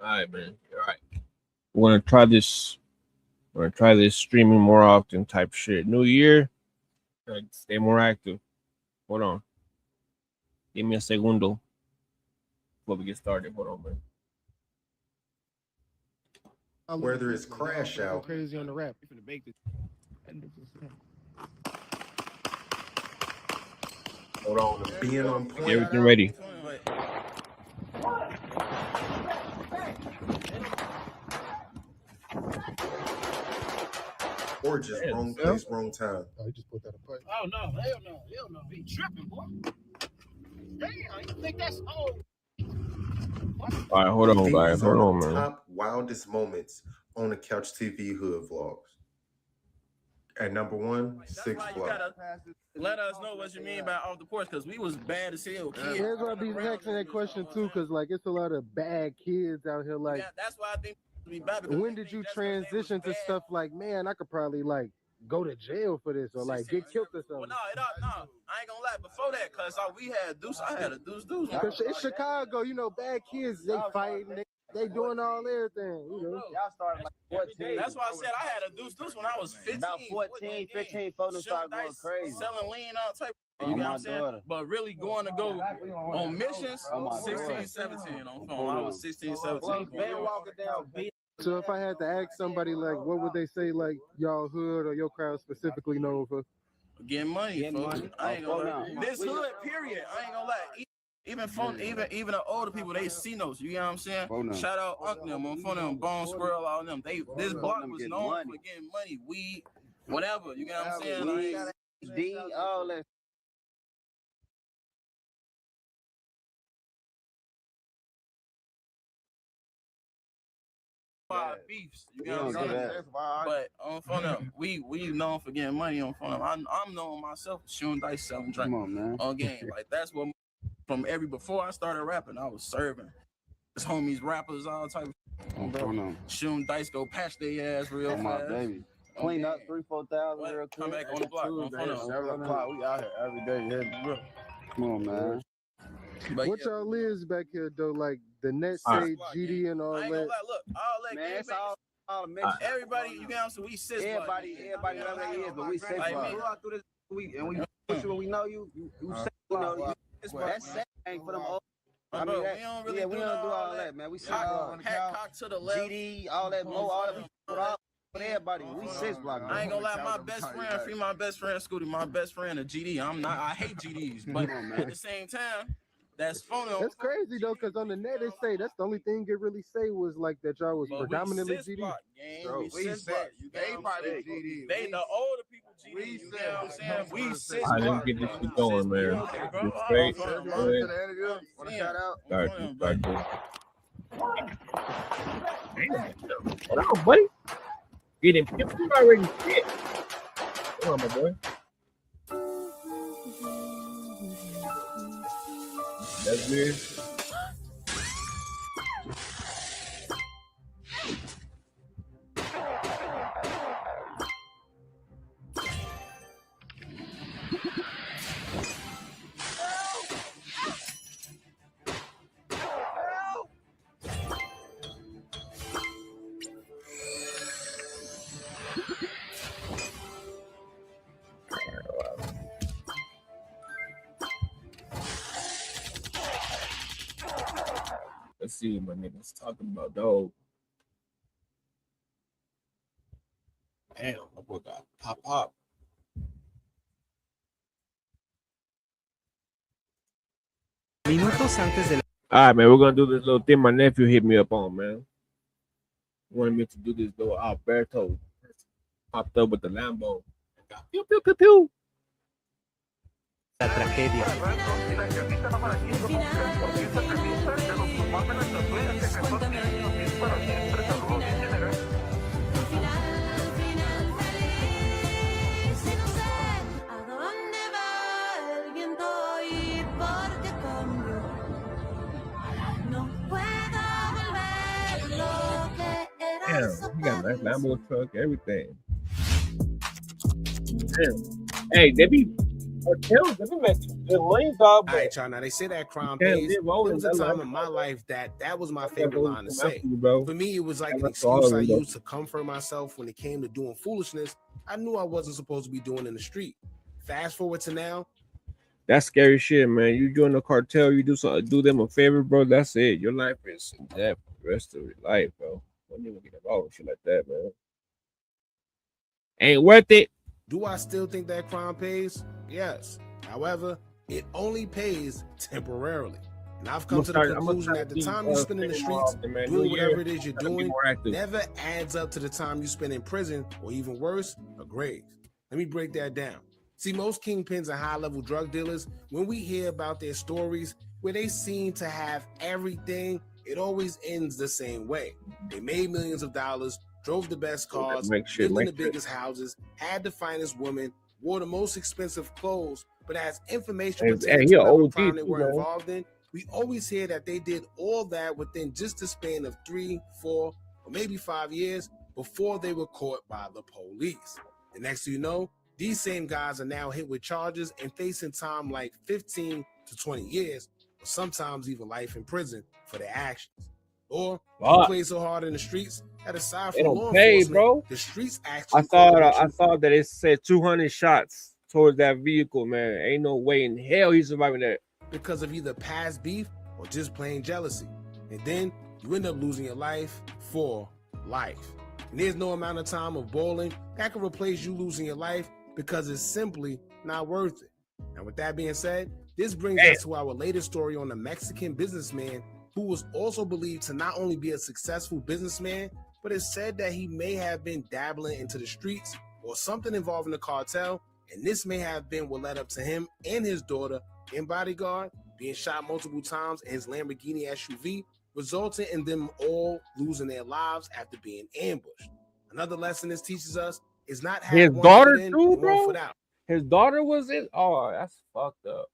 All right, man. All right. We're gonna try this. We're gonna try this streaming more often type shit. New year. Stay more active. Hold on. Give me a segundo before we get started. Hold on, man. Whether it's crash out, crazy on the rap. Hold on. being on Get point, everything ready. or just wrong place, wrong time. Oh, he just put that in pipe. Oh no, hell no. He tripping, boy. Damn, you think that's old? All right, hold on, These guys. are Hold on, the man. top wildest moments on the Couch TV Hood vlogs. At number one, That's 6 why you Block. gotta let us know what you mean by off the porch, because we was bad as hell kids. Yeah, that's why I be asking that question too, because like it's a lot of bad kids out here. Like, Yeah, that's why I think we bad. because when they did think you just 'cause they was transition to bad. stuff like, man, I could probably like go to jail for this or like get killed or Well, something? no, I ain't gonna lie. Before that, cause we had Deuce. I had a Deuce. Because it's Chicago, you know, bad kids, they fighting, they doing all everything, you know. Y'all started like 14. That's why I said I had a Deuce when I was 15. About 14, 15, folks started going crazy. Selling lean, all type. You know what I'm saying? But really going to go on missions, 16, 17 on phone. I was 16, 17. Man walking down beat. So if I had to ask somebody like, what would they say like y'all hood or your crowd specifically known for? Getting money, folks. I ain't gonna lie. This We- hood, period. I ain't gonna lie. Even the older people, they see those. You know what I'm saying? Shout out Uncle them, on phone them, Bone Squirrel, all them. This block was known for getting money, weed, whatever. You know what I'm saying? D, all that. Beefs, you know what I'm saying? But on phone them, we known for getting money on phone them. I'm known myself shooting dice, selling drink on game. Like that's what from before I started rapping, I was serving. His homies, rappers, all type of shooting dice, go patch their ass real fast. Baby. Clean up 3,000-4,000 real quick. Come back on the block. On phone them. 7 o'clock. We out here every day. Come on, man. But What y'all is back here though? Like the net say GD and all I ain't gonna that. lie, look, all that Man, it's game, all mixed. everybody, you know what I'm saying? We sis Everybody know that is, but we say Like me. we go out through this and we push you when we know you say we know you. That's sad ain't for them old. I mean, we don't really we don't do all that, man. We say cock to the left. GD, all that low, all that we put all with everybody. We 6 block. I ain't gonna lie, my best friend, Scooty, my best friend, a GD. I hate GDs, but at the same time, that's phony. That's crazy though, because on the net they say that's the only thing it really say was like that y'all was predominantly GD. Bro, we said they probably GD. They the older people GD. You know what I'm saying? We sis. I didn't get this shit going, man. Get straight. Shout out. Hold on, buddy. Get him. You already shit. Come on, my boy. That's weird. Let's see what my niggas talking about, though. Damn, my boy got pop. Minutos antes de la... All right, man, we're gonna do this little thing my nephew hit me up on, man. He wanted me to do this little Alberto. Popped up with the Lambo. Pew, pew, pew, pew. La tragedia. Damn, he got a nice Lambo truck, everything. Damn. Hey, Cartels, they been making good money, dog. All right, y'all. Now they say that crime Can't pays. live all There in was a that time life, in my bro. life that was my That's favorite what line to come say. after you, bro. For me, it was like an That's all excuse of I them, though. used to comfort myself when it came to doing foolishness I knew I wasn't supposed to be doing in the street. Fast forward to now. That's scary shit, man. You join the cartel, you do something, do them a favor, bro. That's it. Your life is in debt for the rest of your life, bro. Don't even get involved with shit like that, man. Ain't worth it. Do I still think that crime pays? Yes. However, it only pays temporarily. And I've come to the conclusion that the time you spend in the streets doing whatever it is you're doing never adds up to the time you spend in prison, or even worse, a grave. Let me break that down. See, most kingpins and high-level drug dealers, when we hear about their stories where they seem to have everything, it always ends the same way. They made millions of dollars, drove the best cars, lived in the biggest houses, had the finest women, wore the most expensive clothes, but as information pertaining to whatever crime they were involved in, we always hear that they did all that within just a span of 3, 4, or maybe 5 years before they were caught by the police. The next thing you know, these same guys are now hit with charges and facing time like 15 to 20 years, or sometimes even life in prison for their actions. Or you play so hard in the streets that aside from law enforcement, bro, the streets actually I saw that it said 200 shots towards that vehicle, man. Ain't no way in hell he's surviving that. Because of either past beef or just plain jealousy. And then you end up losing your life for life. And there's no amount of time of bowling that can replace you losing your life, because it's simply not worth it. And with that being said, this brings us to our latest story on a Mexican businessman who was also believed to not only be a successful businessman, but it's said that he may have been dabbling into the streets or something involving the cartel, and this may have been what led up to him and his daughter and bodyguard being shot multiple times in his Lamborghini SUV, resulting in them all losing their lives after being ambushed. Another lesson this teaches us is not have his one daughter foot in too, and bro. 1 foot out. His daughter was in. Oh, that's fucked up.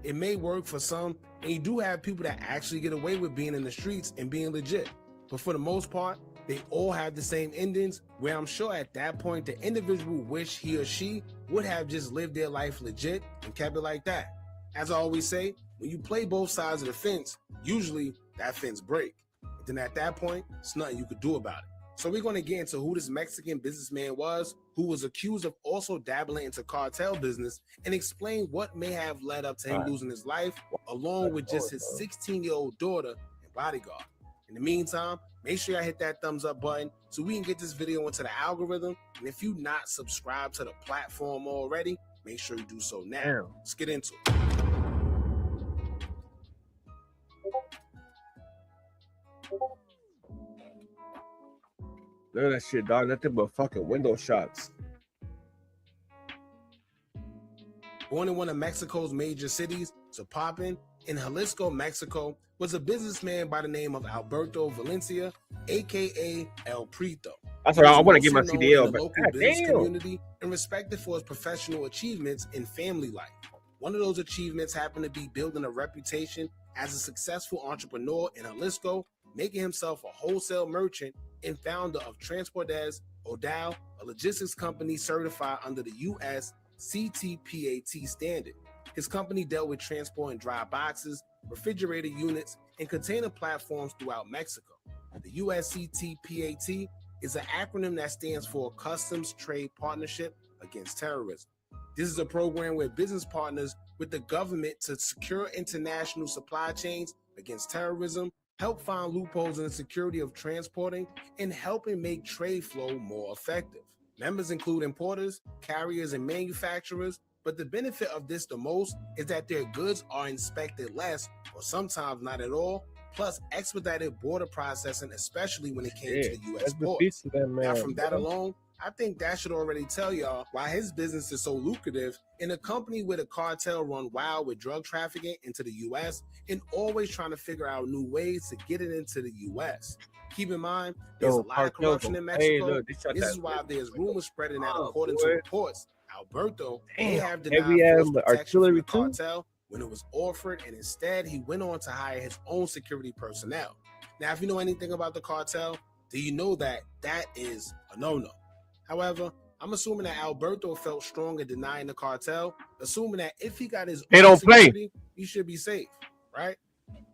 It may work for some, and you do have people that actually get away with being in the streets and being legit. But for the most part, they all have the same endings, where I'm sure at that point the individual wish he or she would have just lived their life legit and kept it like that. As I always say, when you play both sides of the fence, usually that fence break. And then at that point, it's nothing you could do about it. So we're going to get into who this Mexican businessman was, who was accused of also dabbling into cartel business, and explain what may have led up to him losing his life, along with just his 16-year-old daughter and bodyguard. In the meantime, make sure y'all hit that thumbs up button so we can get this video into the algorithm. And if you're not subscribed to the platform already, make sure you do so now. Let's get into it. Look at that shit, dog. Nothing but fucking window shots. Born in one of Mexico's major cities, Zapopan, in Jalisco, Mexico, was a businessman by the name of Alberto Valencia, aka El Prito. That's what I want to get my CDL, in the local business community and respected for his professional achievements in family life. One of those achievements happened to be building a reputation as a successful entrepreneur in Jalisco, making himself a wholesale merchant and founder of Transportes Odal, a logistics company certified under the U.S. CTPAT standard. His company dealt with transporting dry boxes, refrigerator units, and container platforms throughout Mexico. The USCTPAT is an acronym that stands for Customs Trade Partnership Against Terrorism. This is a program where business partners with the government to secure international supply chains against terrorism, help find loopholes in the security of transporting, and helping make trade flow more effective. Members include importers, carriers, and manufacturers, but the benefit of this the most is that their goods are inspected less, or sometimes not at all, plus expedited border processing, especially when it came to the U.S. ports. Now, from that alone, I think that should already tell y'all why his business is so lucrative in a company where the cartel run wild with drug trafficking into the U.S. and always trying to figure out new ways to get it into the U.S. Keep in mind, there's a lot of corruption in Mexico. This is why there's rumors spreading that according to reports, Alberto may have denied force protection from the cartel when it was offered, and instead he went on to hire his own security personnel. Now, if you know anything about the cartel, do you know that that is a no-no? However, I'm assuming that Alberto felt strong in denying the cartel, assuming that if he got his They own don't play. security, he should be safe, right?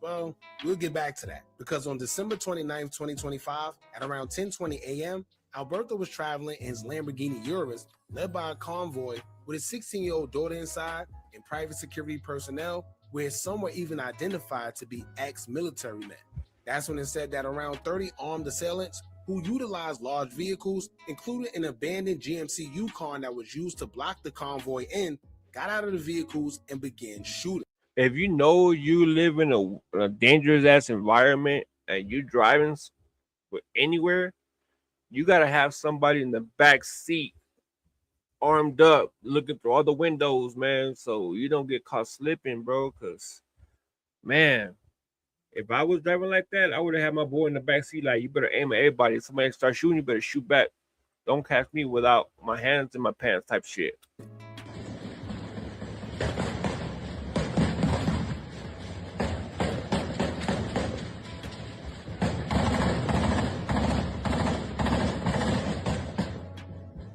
Well, we'll get back to that because on December 29th, 2025, at around 10:20 a.m., Alberto was traveling in his Lamborghini Urus, led by a convoy with his 16-year-old daughter inside and private security personnel, where some were even identified to be ex-military men. That's when it said that around 30 armed assailants who utilized large vehicles, including an abandoned GMC Yukon that was used to block the convoy in, got out of the vehicles and began shooting. If you know you live in a dangerous ass environment and you driving anywhere, you gotta have somebody in the back seat, armed up, looking through all the windows, man, so you don't get caught slipping, bro. Cause, man, if I was driving like that, I would have had my boy in the back seat. Like, you better aim at everybody. If somebody starts shooting, you better shoot back. Don't catch me without my hands in my pants, type shit.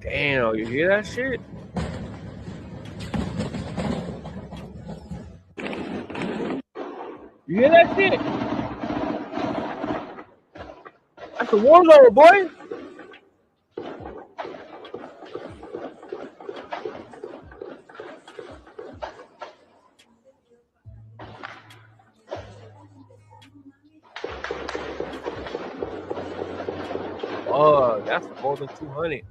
Damn, you hear that shit? You hear that shit? That's a war zone, boy. Oh, that's more than 200.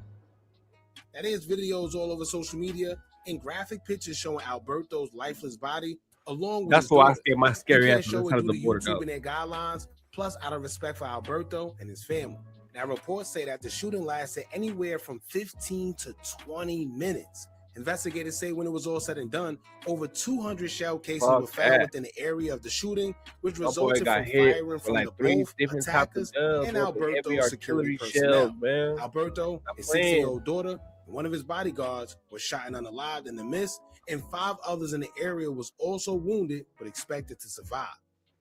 That is videos all over social media and graphic pictures showing Alberto's lifeless body along with That's his why I daughter. scared my scary They ass can't show was it out due of to the border. YouTube and their guidelines, plus out of respect for Alberto and his family. Now, reports say that the shooting lasted anywhere from 15 to 20 minutes. Investigators say when it was all said and done, over 200 shell casings were found within the area of the shooting, which resulted from firing from like the 3 both different types of attackers guns, and heavy Alberto's security artillery personnel. shells, man. Alberto, his 16-year-old daughter, and one of his bodyguards was shot and unalived in the mist, and 5 others in the area was also wounded but expected to survive.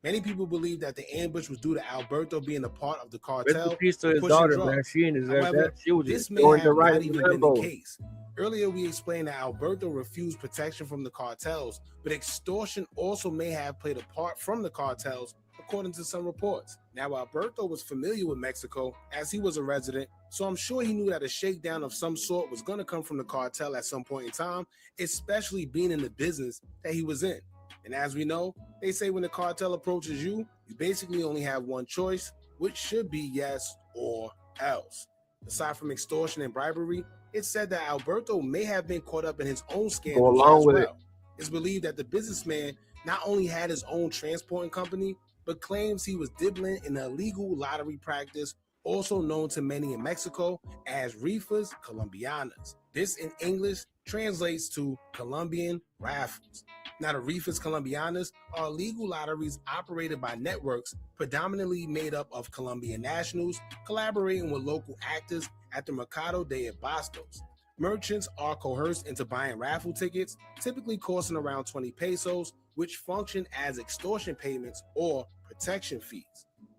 Many people believe that the ambush was due to Alberto being a part of the cartel. Rest in peace to his daughter, man. However, this may have not even been the case. Earlier, we explained that Alberto refused protection from the cartels, but extortion also may have played a part from the cartels, according to some reports. Now, Alberto was familiar with Mexico as he was a resident, so I'm sure he knew that a shakedown of some sort was going to come from the cartel at some point in time, especially being in the business that he was in. And as we know, they say when the cartel approaches you, you basically only have one choice, which should be yes or else. Aside from extortion and bribery, it's said that Alberto may have been caught up in his own scandals as well. It's believed that the businessman not only had his own transporting company, but claims he was dibbling in the illegal lottery practice, also known to many in Mexico as rifas colombianas. This in English translates to Colombian raffles. Now, the rifas colombianas are illegal lotteries operated by networks predominantly made up of Colombian nationals collaborating with local actors at the Mercado de Abastos. Merchants are coerced into buying raffle tickets, typically costing around 20 pesos, which function as extortion payments or protection fees.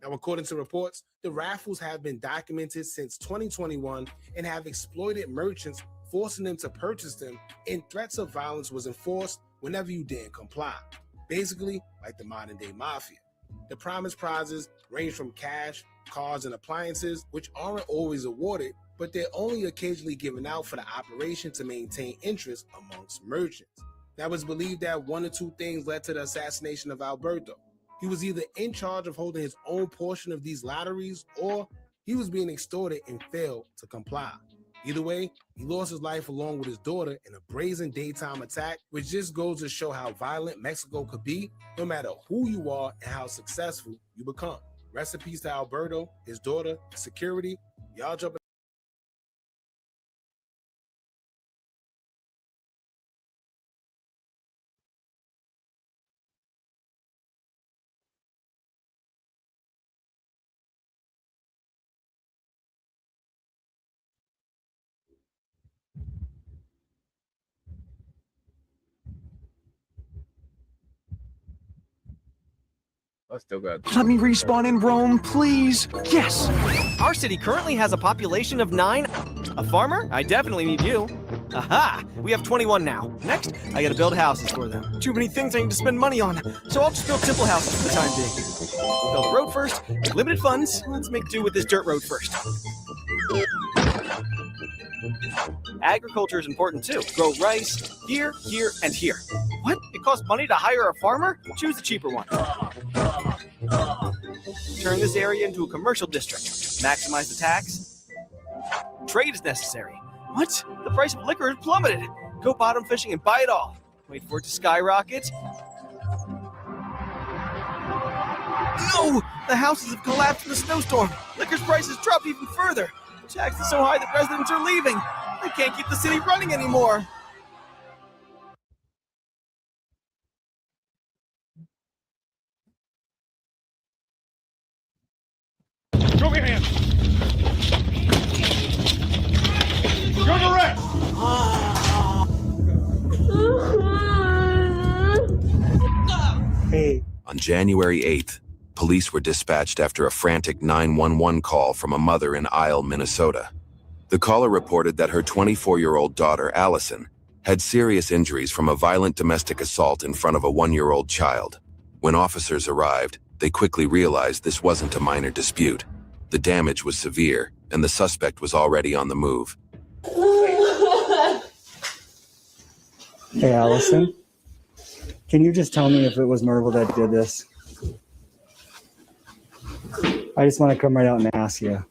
Now, according to reports, the raffles have been documented since 2021 and have exploited merchants, forcing them to purchase them, and threats of violence was enforced whenever you didn't comply. Basically, like the modern day mafia. The promised prizes range from cash, cars, and appliances, which aren't always awarded, but they're only occasionally given out for the operation to maintain interest amongst merchants. Now, it's believed that one or two things led to the assassination of Alberto. He was either in charge of holding his own portion of these lotteries, or he was being extorted and failed to comply. Either way, he lost his life along with his daughter in a brazen daytime attack, which just goes to show how violent Mexico could be, no matter who you are and how successful you become. Rest in peace to Alberto, his daughter, his security. Y'all jump. I still got. Let me respawn in Rome, please. Yes. Our city currently has a population of 9. A farmer? I definitely need you. Aha! We have 21 now. Next, I gotta build houses for them. Too many things I need to spend money on, so I'll just build simple houses for the time being. Build a road first, with limited funds. Let's make do with this dirt road first. Agriculture is important too. Grow rice here, here, and here. What? It costs money to hire a farmer? Choose the cheaper one. Turn this area into a commercial district. Maximize the tax. Trade is necessary. What? The price of liquor has plummeted. Go bottom fishing and buy it all. Wait for it to skyrocket. No! The houses have collapsed in the snowstorm. Liquor's prices dropped even further. The tax is so high that residents are leaving. They can't keep the city running anymore. Show me your hands. You're direct. Hey. On January 8th, police were dispatched after a frantic 911 call from a mother in Isle, Minnesota. The caller reported that her 24-year-old daughter, Allison, had serious injuries from a violent domestic assault in front of a 1-year-old child. When officers arrived, they quickly realized this wasn't a minor dispute. The damage was severe, and the suspect was already on the move. Hey, Allison, can you just tell me if it was Merville that did this? I just want to come right out and ask you.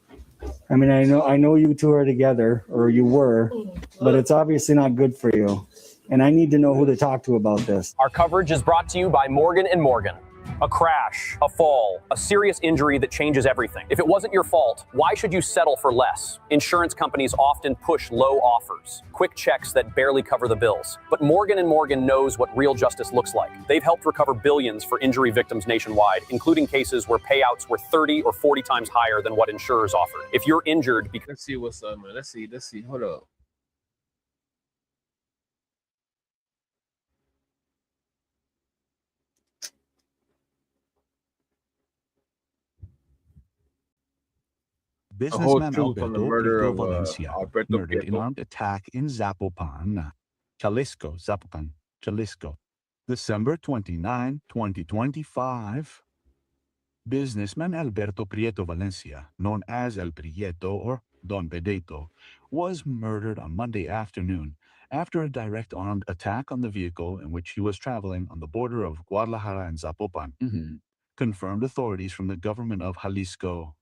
I mean, I know you two are together, or you were, but it's obviously not good for you. And I need to know who to talk to about this. Our coverage is brought to you by Morgan & Morgan. A crash, a fall, a serious injury that changes everything. If it wasn't your fault, why should you settle for less? Insurance companies often push low offers, quick checks that barely cover the bills. But Morgan & Morgan knows what real justice looks like. They've helped recover billions for injury victims nationwide, including cases where payouts were 30 or 40 times higher than what insurers offered. If you're injured because... Let's see what's up, man. Let's see. Hold up. Businessman Alberto Prieto Valencia, murdered in armed attack in Zapopan, Jalisco, December 29, 2025. Businessman Alberto Prieto Valencia, known as El Prieto or Don Pedeto, was murdered on Monday afternoon after a direct armed attack on the vehicle in which he was traveling on the border of Guadalajara and Zapopan, confirmed authorities from the government of Jalisco.